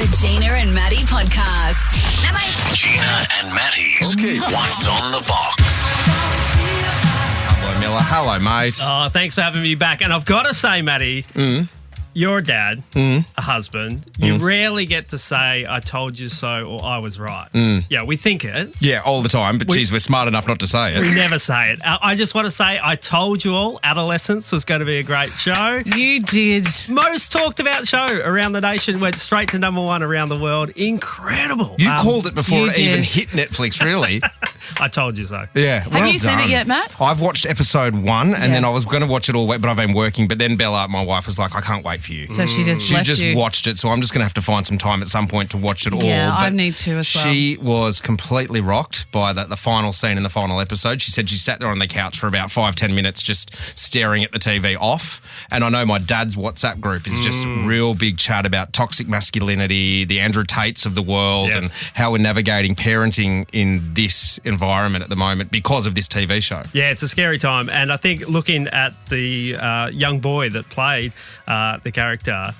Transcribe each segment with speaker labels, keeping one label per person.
Speaker 1: The Gina and Matty Podcast.
Speaker 2: Gina and Matty's What's on the Box?
Speaker 3: Hello, Miller. Hello, mate.
Speaker 4: Oh, thanks for having me back. And I've got to say, Matty, you're a dad, a husband. You rarely get to say, I told you so or I was right. Yeah, we think it.
Speaker 3: Yeah, all the time, but geez, we're smart enough not to say it.
Speaker 4: We never say it. I just want to say I told you all Adolescence was going to be a great show.
Speaker 5: You did.
Speaker 4: Most talked about show around the nation, went straight to number one around the world. Incredible.
Speaker 3: You called it before
Speaker 5: you
Speaker 3: it even
Speaker 5: did.
Speaker 3: hit Netflix, really.
Speaker 4: I told you so.
Speaker 3: Yeah, well
Speaker 5: Have you seen
Speaker 3: done.
Speaker 5: it yet, Matt?
Speaker 3: I've watched episode 1 and
Speaker 5: Yeah.
Speaker 3: then I was going to watch it all week, but I've been working. But then Bella, my wife, was like, I can't wait for you.
Speaker 5: So she just
Speaker 3: She
Speaker 5: left
Speaker 3: just
Speaker 5: you.
Speaker 3: watched it, so I'm just going to have to find some time at some point to watch it all.
Speaker 5: Yeah, I
Speaker 3: But
Speaker 5: need to as well.
Speaker 3: She was completely rocked by the final scene in the final episode. She said she sat there on the couch for about 5-10 minutes just staring at the TV off. And I know my dad's WhatsApp group is just real big chat about toxic masculinity, the Andrew Tates of the world,
Speaker 4: Yes.
Speaker 3: and how we're navigating parenting in this environment at the moment because of this TV show.
Speaker 4: Yeah, it's a scary time. And I think looking at the young boy that played the character,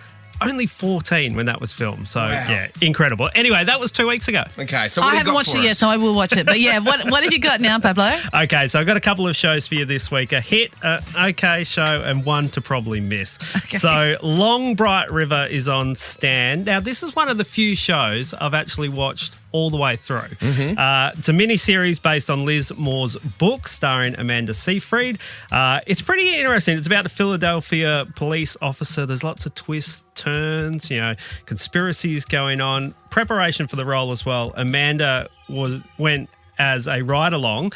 Speaker 4: only 14 when that was filmed. So, yeah, incredible. Anyway, that was 2 weeks ago.
Speaker 3: Okay, so what
Speaker 5: I
Speaker 3: do you
Speaker 5: haven't
Speaker 3: got
Speaker 5: watched
Speaker 3: for
Speaker 5: it yet,
Speaker 3: us?
Speaker 5: so I will watch it. But yeah, what have you got now, Pablo?
Speaker 4: Okay, so I've got a couple of shows for you this week. A hit, an okay show, and one to probably miss. So Long Bright River is on Stan. Now, this is one of the few shows I've actually watched all the way through. It's a mini-series based on Liz Moore's book starring Amanda Seyfried. It's pretty interesting. It's about a Philadelphia police officer. There's lots of twists, turns, conspiracies going on. Preparation for the role as well. Amanda went as a ride-along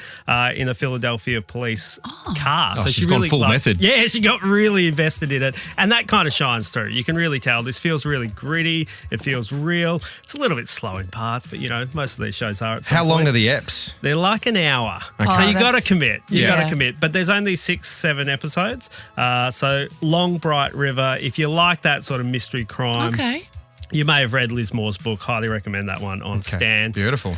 Speaker 4: in a Philadelphia police car.
Speaker 3: Oh, she's gone full method.
Speaker 4: Yeah, she got really invested in it, and that kind of shines through. You can really tell this feels really gritty. It feels real. It's a little bit slow in parts, but, most of these shows are. At some
Speaker 3: How long
Speaker 4: point.
Speaker 3: are the eps?
Speaker 4: They're like an hour.
Speaker 3: Okay.
Speaker 4: So you got to
Speaker 5: that's-
Speaker 4: commit. You
Speaker 3: Yeah.
Speaker 4: got to commit. But there's only 6-7 episodes. So Long Bright River, if you like that sort of mystery crime,
Speaker 5: Okay.
Speaker 4: you may have read Liz Moore's book. Highly recommend that one on Stan.
Speaker 3: Beautiful.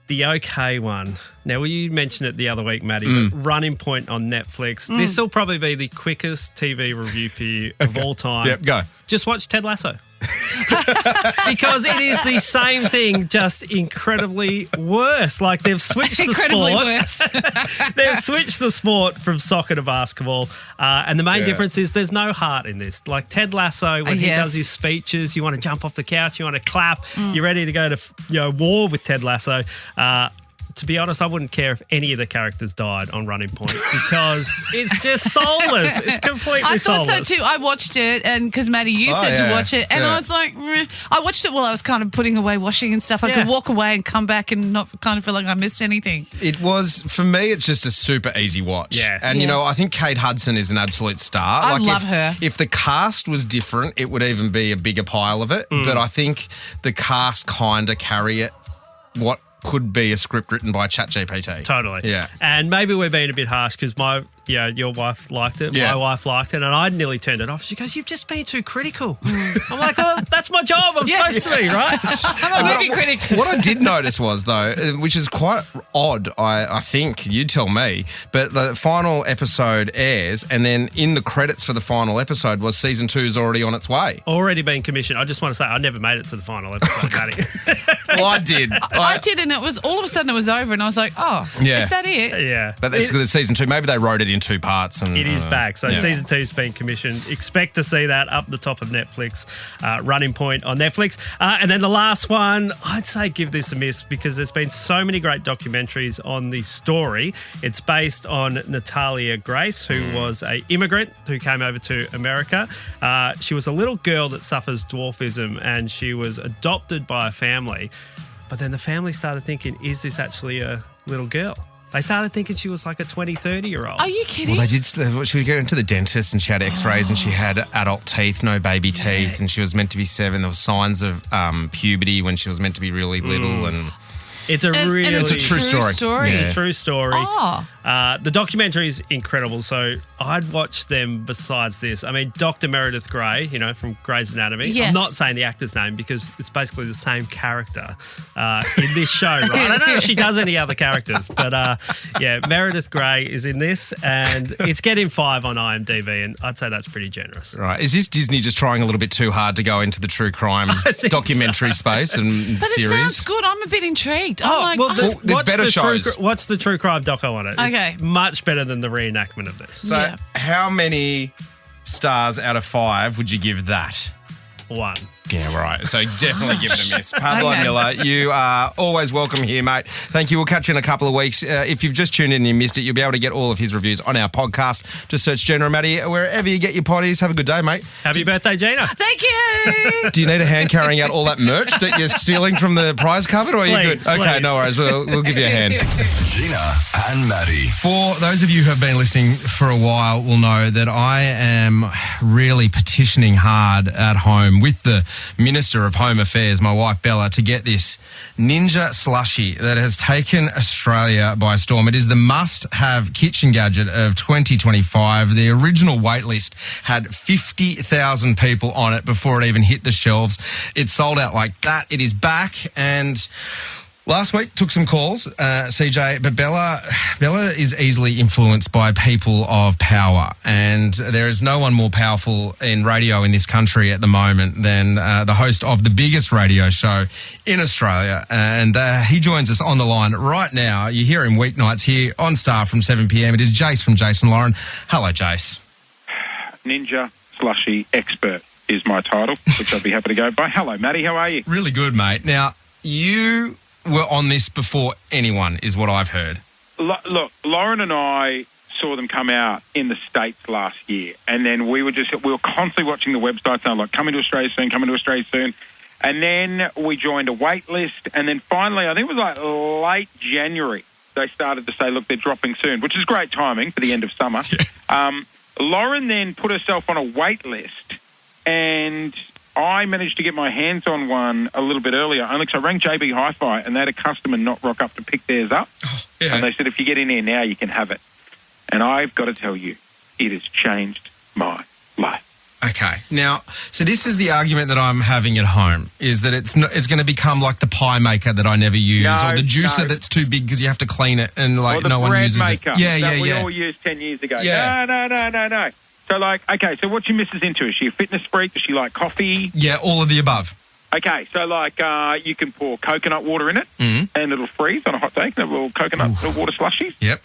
Speaker 4: The okay one. Now, well, you mentioned it the other week, Matty, but Running Point on Netflix. This will probably be the quickest TV review for you of all time.
Speaker 3: Yep, go.
Speaker 4: Just watch Ted Lasso. Because it is the same thing, just incredibly worse. Like they've switched the
Speaker 5: Incredibly
Speaker 4: sport.
Speaker 5: worse.
Speaker 4: They've switched the sport from soccer to basketball. And the main difference is there's no heart in this. Like Ted Lasso, when he
Speaker 5: Yes.
Speaker 4: does his speeches, you want to jump off the couch, you want to clap, you're ready to go to war with Ted Lasso. To be honest, I wouldn't care if any of the characters died on Running Point because it's just soulless. It's completely
Speaker 5: I thought
Speaker 4: soulless.
Speaker 5: so too. I watched it, and because Matty, you said
Speaker 3: yeah,
Speaker 5: to watch it, and
Speaker 3: yeah.
Speaker 5: I was like, meh. I watched it while I was kind of putting away washing and stuff. I
Speaker 4: Yeah.
Speaker 5: could walk away and come back and not kind of feel like I missed anything.
Speaker 3: It was, for me, it's just a super easy watch.
Speaker 4: Yeah.
Speaker 3: And, I think Kate Hudson is an absolute star.
Speaker 5: I love her.
Speaker 3: If the cast was different, it would even be a bigger pile of it. But I think the cast kind of carry it, what could be a script written by ChatGPT.
Speaker 4: Totally.
Speaker 3: Yeah.
Speaker 4: And maybe we're being a bit harsh because your wife liked it.
Speaker 3: Yeah.
Speaker 4: My wife liked it. And I nearly turned it off. She goes, you've just been too critical. I'm like, well, that's my job. I'm supposed to be, right?
Speaker 5: I'm a movie critic.
Speaker 3: What I did notice was, though, which is quite odd, I think, you tell me, but the final episode airs and then in the credits for the final episode was season 2 is already on its way.
Speaker 4: Already been commissioned. I just want to say I never made it to the final episode, Matty.
Speaker 3: Well, I did.
Speaker 5: I did, and it was all of a sudden it was over, and I was like, oh,
Speaker 3: Yeah.
Speaker 5: is that it?
Speaker 4: Yeah.
Speaker 3: But this is season 2. Maybe they wrote it in 2 parts. And
Speaker 4: It is back. So
Speaker 3: yeah.
Speaker 4: season 2's been commissioned. Expect to see that up the top of Netflix, Running Point on Netflix. And then the last one, I'd say give this a miss because there's been so many great documentaries on the story. It's based on Natalia Grace, who was a immigrant who came over to America. She was a little girl that suffers dwarfism and she was adopted by a family. But then the family started thinking, is this actually a little girl? They started thinking she was like a 20, 30-year-old.
Speaker 5: Are you kidding?
Speaker 3: Well, they did. She would go into the dentist and she had X-rays and she had adult teeth, no baby teeth, and she was meant to be 7. There were signs of puberty when she was meant to be really little, and
Speaker 4: It's a really...
Speaker 5: and
Speaker 3: it's a true story.
Speaker 5: story.
Speaker 3: Yeah.
Speaker 4: It's a true story.
Speaker 5: Oh.
Speaker 4: The documentary is incredible, so I'd watch them besides this. I mean, Dr. Meredith Grey, from Grey's Anatomy.
Speaker 5: Yes.
Speaker 4: I'm not saying the actor's name because it's basically the same character in this show, right? I don't know if she does any other characters, but Meredith Grey is in this, and it's getting 5 on IMDb, and I'd say that's pretty generous.
Speaker 3: Right. Is this Disney just trying a little bit too hard to go into the true crime documentary space and
Speaker 5: But
Speaker 3: series?
Speaker 5: it sounds good. I'm a bit intrigued.
Speaker 3: there's better shows.
Speaker 4: What's the true crime doco on it?
Speaker 5: Okay.
Speaker 4: It's much better than the reenactment of this.
Speaker 3: So how many stars out of 5 would you give that?
Speaker 4: 1.
Speaker 3: Yeah, right. So definitely give it a miss. Pablo
Speaker 5: Okay.
Speaker 3: Miller, you are always welcome here, mate. Thank you. We'll catch you in a couple of weeks. If you've just tuned in and you missed it, you'll be able to get all of his reviews on our podcast. Just search Gina and Matty wherever you get your potties. Have a good day, mate.
Speaker 4: Happy birthday, Gina.
Speaker 5: Thank you.
Speaker 3: Do you need a hand carrying out all that merch that you're stealing from the prize cupboard, or are you
Speaker 4: Please,
Speaker 3: good? Okay,
Speaker 4: please.
Speaker 3: no worries. We'll give you a hand.
Speaker 2: Gina and Matty.
Speaker 3: For those of you who have been listening for a while will know that I am really petitioning hard at home with the Minister of Home Affairs, my wife Bella, to get this Ninja slushie that has taken Australia by storm. It is the must-have kitchen gadget of 2025. The original waitlist had 50,000 people on it before it even hit the shelves. It sold out like that. It is back, and last week took some calls, CJ, but Bella is easily influenced by people of power, and there is no one more powerful in radio in this country at the moment than the host of the biggest radio show in Australia, and he joins us on the line right now. You hear him weeknights here on Star from 7 p.m. It is Jace from Jason Lauren. Hello, Jace.
Speaker 6: Ninja Slushy Expert is my title, which I'd be happy to go by. Hello, Matty. How are you?
Speaker 3: Really good, mate. Now, you were on this before anyone, is what I've heard.
Speaker 6: Look, Lauren and I saw them come out in the States last year, and then we were constantly watching the websites, and like, coming to Australia soon. And then we joined a wait list, and then finally, I think it was like late January, they started to say, look, they're dropping soon, which is great timing for the end of summer. Lauren then put herself on a wait list, and I managed to get my hands on one a little bit earlier, only because I rang JB Hi-Fi and they had a customer not rock up to pick theirs up.
Speaker 3: Yeah.
Speaker 6: And they said, if you get in here now, you can have it. And I've got to tell you, it has changed my life.
Speaker 3: Okay. Now, so this is the argument that I'm having at home, is that it's going to become like the pie maker that I never use, or the juicer that's too big because you have to clean it and
Speaker 6: Or the
Speaker 3: no one
Speaker 6: bread
Speaker 3: uses
Speaker 6: maker
Speaker 3: it. Yeah,
Speaker 6: that we
Speaker 3: yeah.
Speaker 6: all used 10 years ago.
Speaker 3: Yeah.
Speaker 6: No. So, okay, so what's your missus into? Is she a fitness freak? Does she like coffee?
Speaker 3: Yeah, all of the above.
Speaker 6: Okay, so you can pour coconut water in it, and it'll freeze on a hot day. A little coconut water slushy.
Speaker 3: Yep.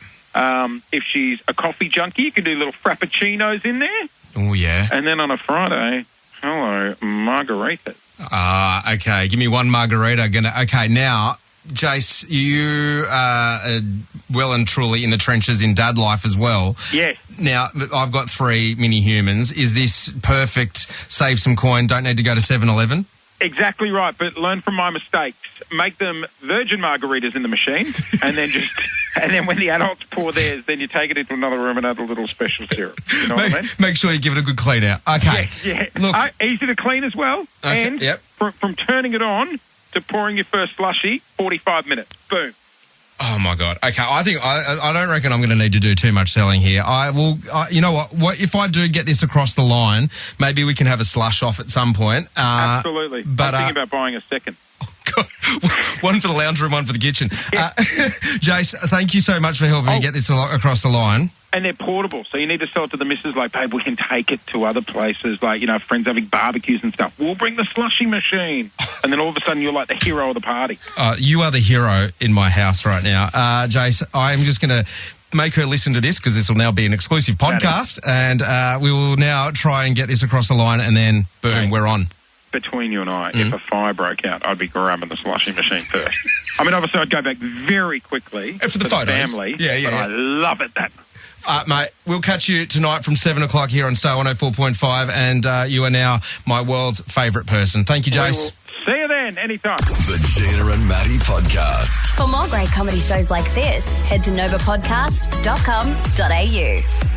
Speaker 6: If she's a coffee junkie, you can do little frappuccinos in there.
Speaker 3: Oh, yeah.
Speaker 6: And then on a Friday, hello, margaritas.
Speaker 3: Okay. Give me one margarita. Okay, now, Jace, you are well and truly in the trenches in dad life as well.
Speaker 6: Yes.
Speaker 3: Now, I've got 3 mini humans. Is this perfect? Save some coin, don't need to go to 7-Eleven?
Speaker 6: Exactly right, but learn from my mistakes. Make them virgin margaritas in the machine, and then when the adults pour theirs, then you take it into another room and add a little special syrup. You know what I mean?
Speaker 3: Make sure you give it a good clean out. Okay.
Speaker 6: Yeah.
Speaker 3: Look,
Speaker 6: easy to clean as well.
Speaker 3: Okay,
Speaker 6: And
Speaker 3: yep.
Speaker 6: from turning it on to pouring your first slushie, 45 minutes. Boom.
Speaker 3: oh my God. Okay, I think I don't reckon I'm going to need to do too much selling here. I will. You know what? If I do get this across the line, maybe we can have a slush off at some point.
Speaker 6: Absolutely.
Speaker 3: But
Speaker 6: I'm thinking about buying a second.
Speaker 3: One for the lounge room, one for the kitchen. Jace, thank you so much for helping me get this across the line.
Speaker 6: And they're portable, so you need to sell it to the missus, like, babe, we can take it to other places, like, you know, friends having barbecues and stuff. We'll bring the slushy machine. And then all of a sudden you're like the hero of the party.
Speaker 3: You are the hero in my house right now. Jace, I'm just going to make her listen to this because this will now be an exclusive podcast. And we will now try and get this across the line and then, boom, we're on.
Speaker 6: Between you and I, if a fire broke out, I'd be grabbing the slushing machine first. I mean, obviously, I'd go back very quickly
Speaker 3: for the photos.
Speaker 6: Family. But I love it that much.
Speaker 3: Mate, we'll catch you tonight from 7 o'clock here on Star 104.5, and you are now my world's favourite person. Thank you, Jace.
Speaker 6: See you then, anytime.
Speaker 2: The Gina and Matty Podcast.
Speaker 1: For more great comedy shows like this, head to novapodcast.com.au.